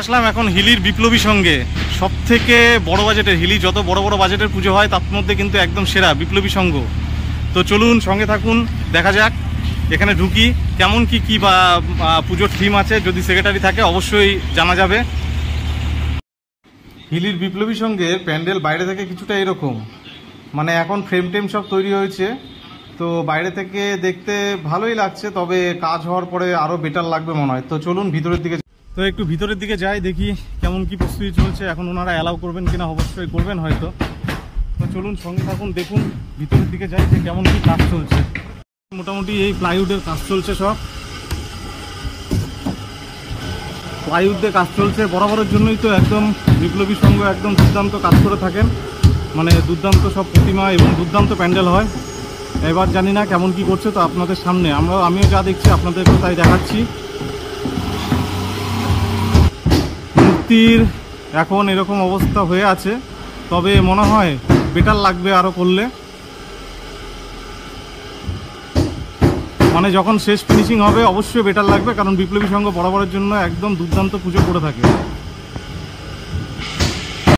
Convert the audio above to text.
আসলাম এখন হিলির বিপ্লবী সঙ্গে সবথেকে বড় বাজেটের, হিলি যত বড় বড় বাজেটের পুজো হয় তার মধ্যে কিন্তু একদম সেরা বিপ্লবী সঙ্গ। তো চলুন সঙ্গে থাকুন, দেখা যাক এখানে ঢুকি কেমন কি বা পুজোর থিম আছে। যদি সেক্রেটারি থাকে অবশ্যই জানা যাবে। হিলির বিপ্লবী সঙ্গে প্যান্ডেল বাইরে থেকে কিছুটা এরকম, মানে এখন ফ্রেম টেম সব তৈরি হয়েছে, তো বাইরে থেকে দেখতে ভালোই লাগছে, তবে কাজ হওয়ার পরে আরও বেটার লাগবে মনে হয়। তো চলুন ভিতরের দিকে, তো একটু ভিতরের দিকে যাই, দেখি কেমন কি প্রস্তুতি চলছে। এখন ওনারা অ্যালাউ করবেন কিনা, অবশ্যই করবেন হয়তো। তো চলুন সঙ্গে থাকুন, দেখুন ভিতরের দিকে যাই যে কেমন কি কাজ চলছে। মোটামুটি এই প্লাইউডের কাজ চলছে, সব প্লাইউড দিয়ে কাজ চলছে। বরাবরের জন্যই তো একদম বিপ্লবী সংঘ একদম দুর্দান্ত কাজ করে থাকেন, মানে দুর্দান্ত সব প্রতিমা এবং দুর্দান্ত প্যান্ডেল হয়। এবার জানি না কেমন কি করছে, তো আপনাদের সামনে আমিও যা দেখছি আপনাদেরকেও তাই দেখাচ্ছি। মূর্তির এখন এরকম অবস্থা হয়ে আছে, তবে মনে হয় বেটার লাগবে আরও করলে, মানে যখন শেষ ফিনিশিং হবে অবশ্যই বেটার লাগবে, কারণ বিপ্লবী সংঘ বরাবরের জন্য একদম দুর্দান্ত পুজো করে থাকে।